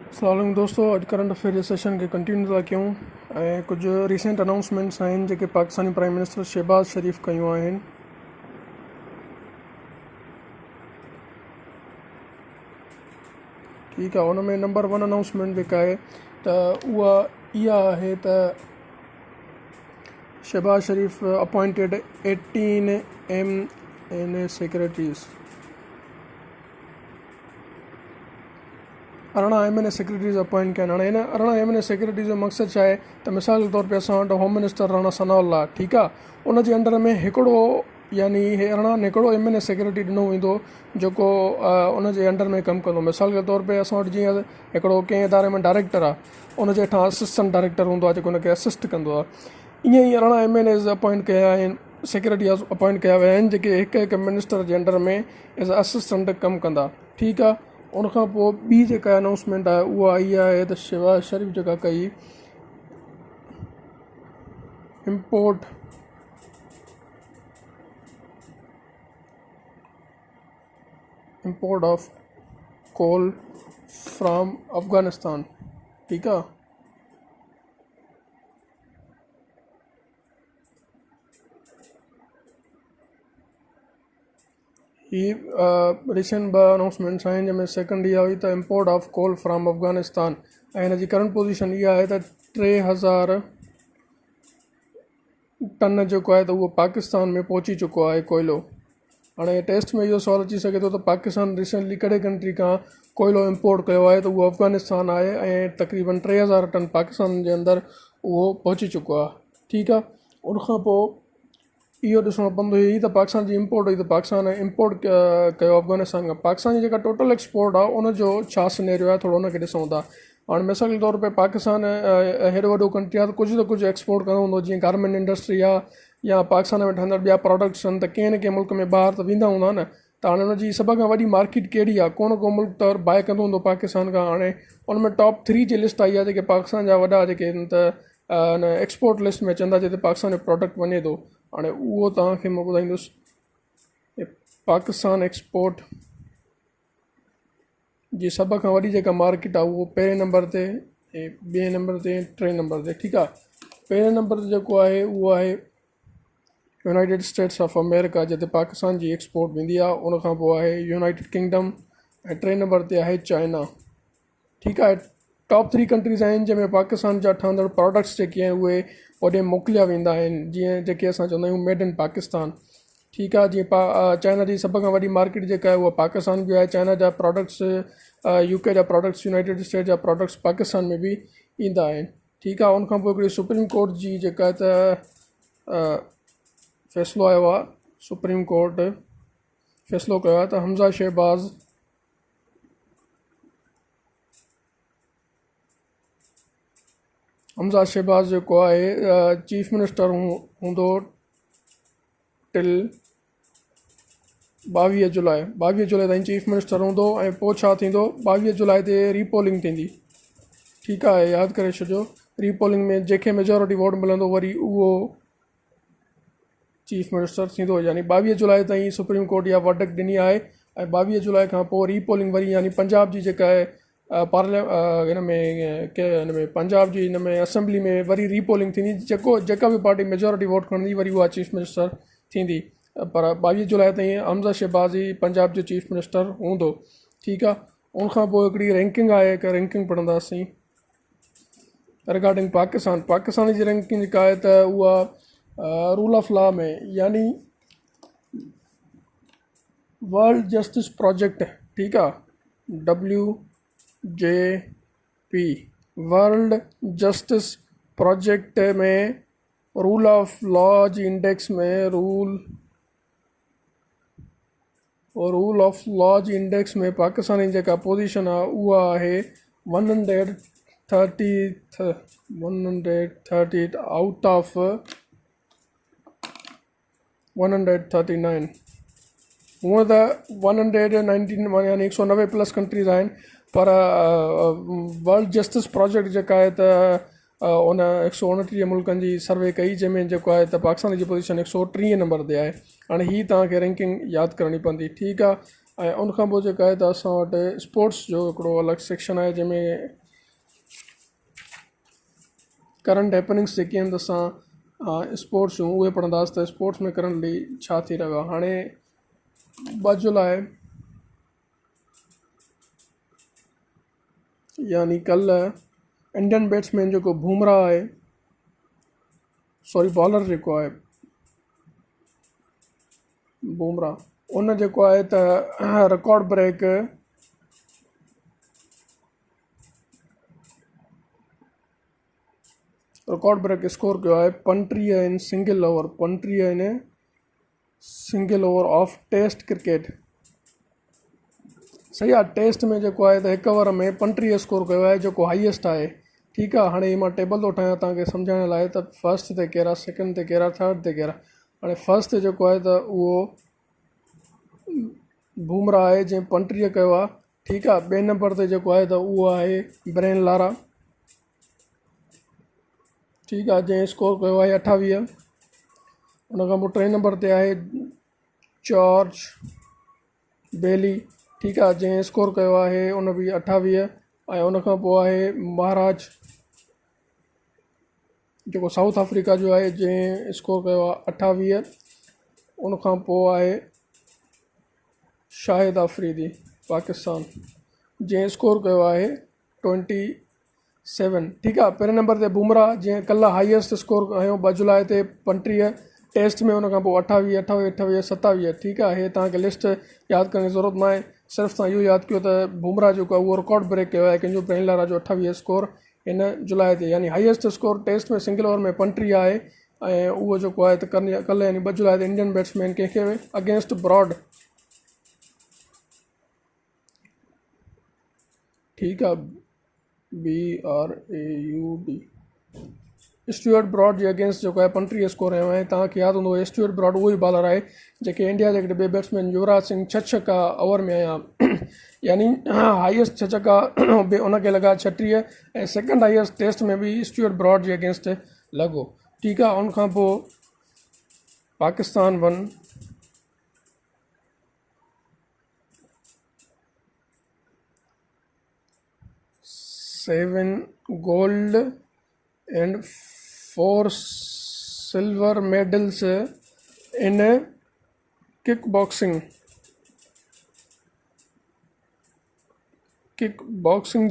अस्सलाम दोस्तों, अॼु करंट अफेयर जे सेशन खे कंटिन्यू था कयूं ऐं कुझु रीसेंट अनाउंसमेंट्स आहिनि जेके पाकिस्तानी प्राइम मिनिस्टर शहबाज़ शरीफ़ कयूं आहिनि। ठीकु आहे, उन में नंबर 1 अनाउंसमेंट जेका आहे त उहा इहा आहे त Shahbaz Sharif appointed 18 MNA secretaries. 18 MNA secretaries appoint कया आहिनि। हाणे हिन 18 MNA सेक्रेटरीज़ जो मक़सदु छा आहे त मिसाल के तौर पे असां वटि होम मिनिस्टर राणा सनाउल्लाह, ठीकु आहे, उन जे अंडर में हिकिड़ो यानी 18 हिकिड़ो MNA सेक्रेटरी ॾिनो वेंदो जेको उन जे अंडर में कमु कंदो। मिसाल के तौर पे असां वटि जीअं हिकिड़ो कंहिं इदारे में डायरेक्टर आहे, उन जे हेठां असिस्टेंट डायरेक्टर हूंदो आहे जेको उनखे असिस्ट कंदो आहे। ईअं ई 18 MNAs अपॉइंट कया आहिनि, सेक्रेटरी अपॉइंट कया विया आहिनि जेके हिकु हिकु मिनिस्टर जे अंडर में एज़ असिस्टेंट कमु कंदा। ठीकु आहे, उनखां पोइ ॿी जेका अनाउंसमेंट आहे उहा इहा आहे त शहबाज़ शरीफ़ जेका कई import of coal from Afghanistan. ठीकु आहे, ही रिसेंट 2 अनाउंसमेंट्स आहिनि जंहिंमें सेकेंड इहा हुई त import of coal from Afghanistan ऐं हिन जी करंट पोजीशन इहा आहे त 3000 टन जेको आहे त उहो पाकिस्तान में पहुची चुको आहे कोयलो। हाणे टेस्ट में इहो सवाल अची सघे थो त पाकिस्तान रिसेंटली कहिड़े कंट्री खां कोयलो इम्पोर्ट कयो आहे, त उहो अफ़गानिस्तान आहे ऐं तक़रीबन 3000 टन पाकिस्तान जे अंदरि उहो पहुची चुको आहे। ठीकु आहे, उनखां पोइ इहो ॾिसणो पवंदो हुई त पाकिस्तान जी इम्पोर्ट हुई त पाकिस्तान इम्पोर्ट कयो अफ़गानिस्तान खां। पाकिस्तान जी जेका टोटल एक्सपोर्ट आहे उनजो छा सिनेरियो आहे, थोरो उनखे ॾिसूं था। हाणे मिसाल के तौर पे पाकिस्तान हेॾो वॾो कंट्री आहे त कुझु एक्सपोर्ट कंदो हूंदो, जीअं गारमेंट इंडस्ट्री आहे या पाकिस्तान में ठहंदड़ ॿिया प्रोडक्ट्स आहिनि, त कंहिं न कंहिं मुल्क में ॿाहिरि त वेंदा हूंदा न। त हाणे हुनजी सभ खां वॾी मार्केट कहिड़ी आहे, को मुल्क त बाए कंदो हूंदो पाकिस्तान खां। हाणे उन में टॉप 3 जी लिस्ट आई आहे जेके पाकिस्तान जा वॾा जेके आहिनि त हिन एक्सपोर्ट लिस्ट में चवंदा जिते पाकिस्तान जो प्रोडक्ट वञे थो। हाणे उहो तव्हांखे मां ॿुधाईंदुसि। पाकिस्तान एक्सपोर्ट जी सभ खां वॾी जेका मार्केट आहे उहो पहिरें नंबर ते ऐं ॿिएं नंबर ते 3 नंबर ते। ठीकु आहे, पहिरें नंबर ते जेको आहे उहो आहे यूनाइटेड स्टेट्स ऑफ अमेरिका जिते पाकिस्तान जी एक्सपोर्ट वेंदी आहे। उनखां पोइ आहे यूनाइटेड किंगडम ऐं 3 नंबर ते आहे चाइना। ठीकु आहे, टॉप 3 कंट्रीज़ आहिनि जंहिंमें पाकिस्तान जा ठहंदड़ प्रोडक्ट्स जेके आहिनि उहे होॾे मोकिलिया वेंदा आहिनि, जीअं जेके असां चवंदा आहियूं मेड इन पाकिस्तान। ठीकु आहे, जीअं चाइना जी सभ खां वॾी मार्केट जेका आहे उहा पाकिस्तान बि आहे। चाइना जा प्रोडक्ट्स UK जा प्रोडक्ट्स यूनाइटेड स्टेट जा प्रोडक्ट्स पाकिस्तान में बि ईंदा आहिनि। ठीकु आहे, उनखां पोइ हिकिड़ी सुप्रीम कोर्ट जी जेका त फ़ैसिलो आयो आहे, सुप्रीम कोर्ट फ़ैसिलो कयो आहे त हमज़ा शहबाज़ जेको आहे चीफ मिनिस्टर हूंदो टिल 22 जुलाई ताईं चीफ मिनिस्टर हूंदो ऐं पोइ छा थींदो, 22 जुलाई ते रीपोलिंग थींदी। ठीकु आहे, यादि करे छॾियो, रीपोलिंग में जंहिंखे मेजोरिटी वोट मिलंदो वरी उहो चीफ मिनिस्टर थींदो। यानी 22 जुलाई ताईं सुप्रीम कोर्ट इहा वर्डिक्ट ॾिनी आहे ऐं 22 जुलाई खां पोइ रीपोलिंग वरी, यानी पंजाब जी जेका आहे हिन में पंजाब जी हिन में असेंबली में वरी रीपोलिंग थींदी। जेका बि पार्टी मेजोरिटी वोट खणंदी वरी उहा चीफ मिनिस्टर थींदी। पर 22 जुलाई ताईं हमज़ा शहबाज़ ई पंजाब जो चीफ मिनिस्टर हूंदो। ठीकु आहे, उनखां पोइ हिकिड़ी रैंकिंग आहे, हिकु रैंकिंग पढ़ंदासीं रिगार्डिंग पाकिस्तान जी रैंकिंग जेका आहे त उहा रूल ऑफ लॉ में, यानी वर्ल्ड जस्टिस प्रोजेक्ट, ठीकु आहे, WJP वर्ल्ड जस्टिस प्रोजेक्ट में रूल ऑफ लॉ जी इंडेक्स में रूल ऑफ लॉ जी इंडेक्स में पाकिस्तान जी जेका पोजीशन आहे उहा आहे 130 आउट ऑफ 139। हूअं त 119 यानी 190 प्लस कंट्रीज़ आहिनि, पर वर्ल्ड जस्टिस प्रोजेक्ट जेका आहे त उन 129 मुल्कनि जी सर्वे कई, जंहिंमें जेको आहे त पाकिस्तान जी पोजीशन 130 नंबर ते आहे। हाणे हीअ तव्हांखे रैंकिंग यादि करणी पवंदी। ठीकु आहे, ऐं उनखां पोइ जेका आहे त असां वटि स्पोर्ट्स जो हिकिड़ो अलॻि सेक्शन आहे जंहिंमें करंट हैपनिंग्स जेके आहिनि त असां स्पोर्ट्स जूं उहे पढ़ंदासीं त स्पोर्ट्स में करंटली छा थी रहियो आहे। हाणे ॿ जुलाई यानी कल्ह इंडियन बैट्समैन जेको बुमराह आहे, सॉरी बॉलर जेको आहे बुमराह, उन जेको आहे त रिकॉर्ड ब्रेक स्कोर कयो आहे 35 in single over, 35 in single over of test cricket. सही आहे, टेस्ट में जेको आहे त हिकु ओवर में 35 स्कोर कयो आहे जेको हाईएस्ट आहे। ठीकु आहे, हाणे मां टेबल थो ठाहियां तव्हांखे सम्झाइण लाइ त फर्स्ट ते कहिड़ा, सेकेंड ते कहिड़ा, थर्ड ते कहिड़ा। हाणे फर्स्ट ते जेको आहे त उहो बुमराह आहे जंहिं 35 कयो आहे। ठीकु आहे, ॿिए नंबर ते जेको आहे त उहो आहे ब्रेन लारा। ठीकु आहे, जंहिं स्कोर कयो आहे 28। उनखां पोइ टे नंबर ते आहे जॉर्ज बेली। ठीकु आहे, जंहिं स्कोर कयो आहे उन बि 28। ऐं उनखां पोइ आहे महाराज जेको साउथ अफ्रीका जो आहे जंहिं स्कोर कयो आहे 28। उनखां पोइ आहे शाहिद अफरीदी पाकिस्तान जंहिं स्कोर कयो आहे 27। ठीकु आहे, पहिरें नंबर ते बुमराह जंहिं कल्ह हाईएस्ट स्कोर कयो 2 जुलाई ते 35 टेस्ट में, उनखां पोइ 28, 28, 27। ठीकु आहे, हे तव्हांखे लिस्ट यादि करण जी ज़रूरत न आहे, सिर्फ़ु तव्हां इहो यादि कयो त बुमराह जेको आहे उहो रिकॉर्ड ब्रेक कयो आहे कंहिंजो, ब्रेन लारा जो 28 स्कोर हिन जुलाई ते, यानी हाईएस्ट स्कोर टेस्ट में सिंगल ओवर में 35 आहे। ऐं उहो जेको आहे त कल्ह यानी 2 जुलाई ते इंडियन बैट्समैन कंहिंखे अगेंस्ट ब्रॉड। ठीकु आहे, BRAUD स्टुअर्ट ब्रॉड जे अगेंस्ट जेको आहे 35 स्कोर कयो आहे। तव्हांखे यादि हूंदो स्टुअर्ट ब्रॉड उहो ई बॉलर आहे जेके इंडिया जे हिकिड़े ॿिए बैट्समैन युवराज सिंह 6 छक्का ओवर में आया, यानी हाईएस्ट 6 छक्का उनखे लॻा 36। ऐं सेकेंड हाईएस्ट टेस्ट में बि स्टुअर्ट ब्रॉड जे अगेंस्ट लॻो। ठीकु आहे, उनखां पोइ Pakistan one 7 gold and 4 silver medals in kickboxing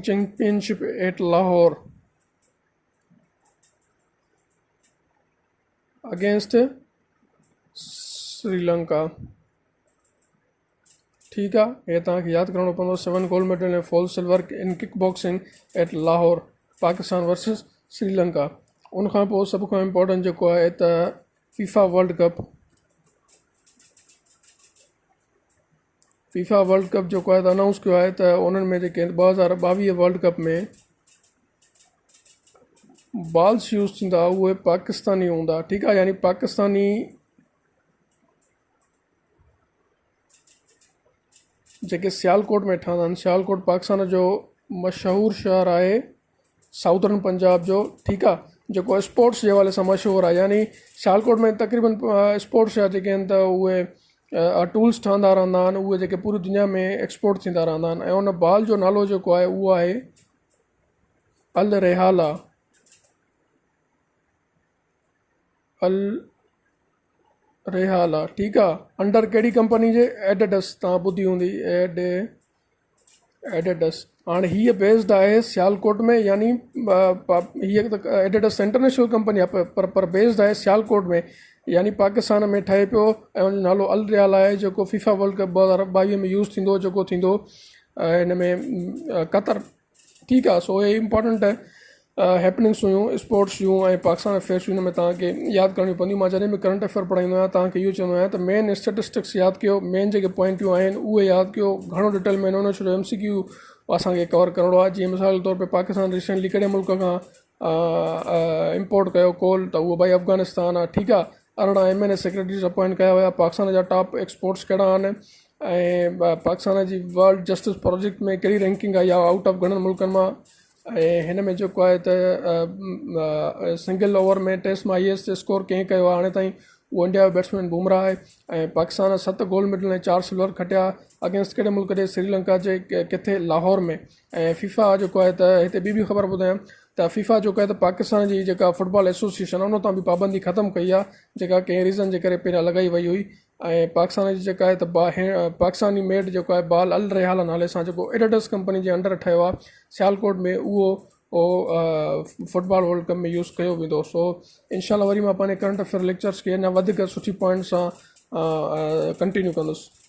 championship at Lahore against Sri Lanka. ठीकु आहे, हे तव्हांखे यादि करिणो पवंदो, 7 गोल्ड मेडल ऐं 4 silver in kick boxing at Lahore, Pakistan versus Sri Lanka. उनखां पोइ सभ खां इम्पोर्टेंट जेको आहे त फीफा वर्ल्ड कप जेको आहे त अनाउंस कयो आहे त उन्हनि में जेके 2022 वर्ल्ड कप में बॉल्स यूज़ थींदा उहे पाकिस्तानी हूंदा। ठीकु आहे, यानी पाकिस्तानी जेके सियालकोट में ठहंदा आहिनि। सियालकोट पाकिस्तान जो मशहूरु शहरु आहे साउदर्न पंजाब जो। ठीकु आहे, जेको स्पोर्ट्स जे हवाले सां मशहूरु आहे, यानी सियालकोट में तक़रीबन स्पोर्ट्स जा जेके आहिनि त उहे टूल्स ठहंदा रहंदा आहिनि, उहे जेके पूरी दुनिया में एक्सपोर्ट थींदा रहंदा आहिनि। ऐं उन बॉल जो नालो जेको आहे उहो आहे अल रेहाला। ठीकु आहे, अंडर कहिड़ी कंपनी जे? एडिडस, तव्हां ॿुधी हूंदी एडिडस। हाणे हीअ बेस्ड आहे सियालकोट में, यानी हीअ त एडिडस इंटरनेशनल कंपनी आहे पर बेस्ड आहे सियालकोट में, यानी पाकिस्तान में ठहे पियो। ऐं उनजो नालो अल रेहाला आहे, जेको फीफा वर्ल्ड कप 2022 में यूज़ थींदो, जेको थींदो हिन में क़तर। ठीकु आहे, सो हे इम्पॉर्टेंट हैपनिंग्स हुयूं स्पोर्ट्स जूं ऐं पाकिस्तान अफेयर्स हुन में तव्हांखे यादि करणियूं पवंदियूं। मां जॾहिं बि करंट अफेयर पढ़ाईंदो आहियां तव्हांखे इहो चवंदो आहियां त मेन स्टेटिस्टिक्स यादि कयो, मेन जेके पॉइंटियूं आहिनि उहे यादि कयो, घणो डिटेल में हुन छो MCQ असांखे कवर करिणो आहे। जीअं मिसाल तौर ते पाकिस्तान रिसेंटली कहिड़े मुल्क खां इम्पोर्ट कयो कोल, त उहो भाई अफ़गानिस्तान आहे। ठीकु आहे, 18 MNA सेक्रेटरीज़ अपॉइंट कया हुआ। पाकिस्तान जा टॉप एक्सपोर्ट्स कहिड़ा आहिनि ऐं पाकिस्तान जी वर्ल्ड जस्टिस प्रोजेक्ट में कहिड़ी रैंकिंग आई आहे आउट ऑफ घणनि मुल्कनि मां। ऐं हिन में जेको आहे त सिंगल ओवर में टेस्ट में हाईएस्ट स्कोर कंहिं कयो आहे हाणे ताईं, उहो इंडिया जो बैट्समैन बुमराह आहे ऐं पाकिस्तान 7 गोल्ड मेडल ऐं 4 सिल्वर खटिया अगेंस्ट कहिड़े मुल्क जे श्रीलंका जे किथे लाहौर में। ऐं फीफा जेको आहे त हिते ॿी ख़बर ॿुधायां त फीफा जेको आहे त पाकिस्तान जी जेका फुटबॉल एसोसिएशन आहे उन तां बि पाबंदी ख़तमु कई आहे जेका कंहिं रीज़न जे करे पहिरियां लॻाई वई हुई। ऐं पाकिस्तान जी जेका आहे त पाकिस्तानी मेड जेको आहे बाल अल रेहाला नाले सां जेको एडिडास कंपनी जे अंडर ठहियो आहे सियालकोट में उहो फुटबॉल वर्ल्ड कप में यूज़ कयो वेंदो। सो इंशाल्लाह वरी मां पंहिंजे करंट अफेयर लेक्चर्स खे अञा वधीक सुठी पॉइंट सां कंटिन्यू कंदुसि।